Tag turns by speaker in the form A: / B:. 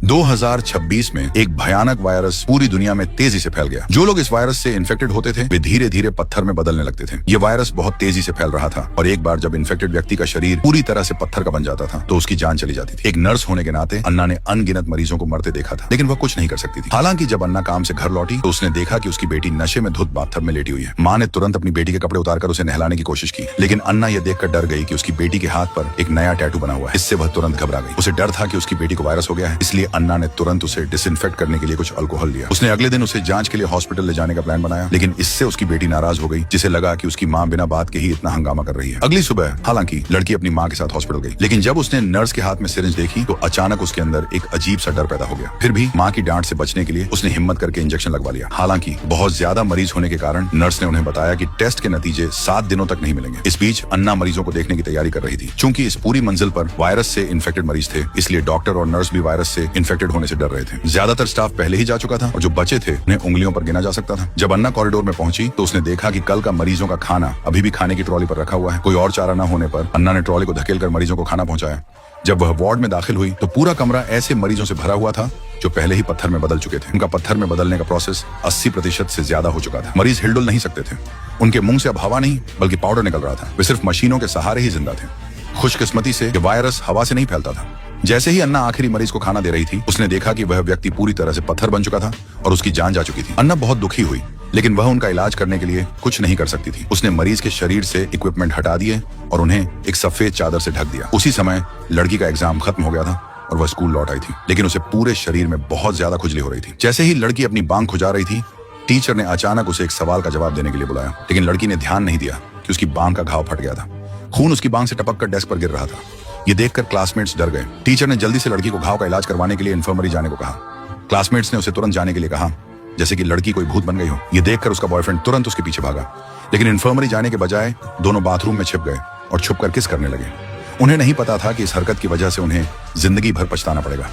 A: 2026 में एक भयानक वायरस पूरी दुनिया में तेजी से फैल गया। जो लोग इस वायरस से इन्फेक्टेड होते थे वे धीरे धीरे पत्थर में बदलने लगते थे। ये वायरस बहुत तेजी से फैल रहा था और एक बार जब इन्फेक्टेड व्यक्ति का शरीर पूरी तरह से पत्थर का बन जाता था तो उसकी जान चली जाती थी। एक नर्स होने के नाते अन्ना ने अनगिनत मरीजों को मरते देखा था, लेकिन वह कुछ नहीं कर सकती थी। हालांकि जब अन्ना काम से घर लौटी तो उसने देखा कि उसकी बेटी नशे में धुत बाथटब में लेटी हुई है। माँ ने तुरंत अपनी बेटी के कपड़े उतारकर उसे नहलाने की कोशिश की, लेकिन अन्ना यह देखकर डर गई कि उसकी बेटी के हाथ पर एक नया टैटू बना हुआ है। इससे वह तुरंत घबरा गई। उसे डर था कि उसकी बेटी को वायरस हो गया है, इसलिए अन्ना ने तुरंत उसे डिसइंफेक्ट करने के लिए कुछ अल्कोहल लिया। उसने अगले दिन उसे जांच के लिए हॉस्पिटल ले जाने का प्लान बनाया, लेकिन इससे उसकी बेटी नाराज हो गई, जिसे लगा कि उसकी माँ बिना बात के ही इतना हंगामा कर रही है। अगली सुबह हालांकि लड़की अपनी माँ के साथ हॉस्पिटल गई, लेकिन जब उसने नर्स के हाथ में सिरिंज देखी तो अचानक उसके अंदर एक अजीब सा डर पैदा हो गया। फिर भी माँ की डांट से बचने के लिए उसने हिम्मत करके इंजेक्शन लगवा लिया। हालांकि बहुत ज्यादा मरीज होने के कारण नर्स ने उन्हें बताया कि टेस्ट के नतीजे 7 दिनों तक नहीं मिलेंगे। इस बीच अन्ना मरीजों को देखने की तैयारी कर रही थी। चूंकि इस पूरी मंजिल पर वायरस से इन्फेक्टेड मरीज थे, इसलिए डॉक्टर और नर्स भी वायरस से इन्फेक्टेड होने से डर रहे थे। ज्यादातर स्टाफ पहले ही जा चुका था और जो बचे थे उन्हें उंगलियों पर गिना जा सकता था। जब अन्ना कॉरिडोर में पहुंची तो उसने देखा कि कल का मरीजों का खाना अभी भी खाने की ट्रॉली पर रखा हुआ है। कोई और चारा न होने पर अन्ना ने ट्रॉली को धकेलकर मरीजों को खाना पहुंचाया। जब वह वार्ड में दाखिल हुई तो पूरा कमरा ऐसे मरीजों से भरा हुआ था जो पहले ही पत्थर में बदल चुके थे। उनका पत्थर में बदलने का प्रोसेस 80% से ज्यादा हो चुका था। मरीज हिलडुल नहीं सकते थे। उनके मुंह से अब हवा नहीं बल्कि पाउडर निकल रहा था। वे सिर्फ मशीनों के सहारे ही जिंदा थे। खुशकिस्मती से ये वायरस हवा से नहीं फैलता था। जैसे ही अन्ना आखिरी मरीज को खाना दे रही थी, उसने देखा कि वह व्यक्ति पूरी तरह से पत्थर बन चुका था और उसकी जान जा चुकी थी। अन्ना बहुत दुखी हुई, लेकिन वह उनका इलाज करने के लिए कुछ नहीं कर सकती थी। उसने मरीज के शरीर से इक्विपमेंट हटा दिए और उन्हें एक सफेद चादर से ढक दिया। उसी समय लड़की का एग्जाम खत्म हो गया था और वह स्कूल लौट आई थी, लेकिन उसे पूरे शरीर में बहुत ज्यादा खुजली हो रही थी। जैसे ही लड़की अपनी बांग खुजा रही थी, टीचर ने अचानक उसे एक सवाल का जवाब देने के लिए बुलाया, लेकिन लड़की ने ध्यान नहीं दिया कि उसकी बांग का घाव फट गया था। खून उसकी बांग से टपक कर डेस्क पर गिर रहा था। ये देखकर क्लासमेट्स डर गए। टीचर ने जल्दी से लड़की को घाव का इलाज करवाने के लिए इन्फर्मरी जाने को कहा। क्लासमेट्स ने उसे तुरंत जाने के लिए कहा, जैसे कि लड़की कोई भूत बन गई हो। ये देखकर उसका बॉयफ्रेंड तुरंत उसके पीछे भागा, लेकिन इन्फर्मरी जाने के बजाय दोनों बाथरूम में छिप गए और छुपकर किस करने लगे। उन्हें नहीं पता था कि इस हरकत की वजह से उन्हें जिंदगी भर पछताना पड़ेगा।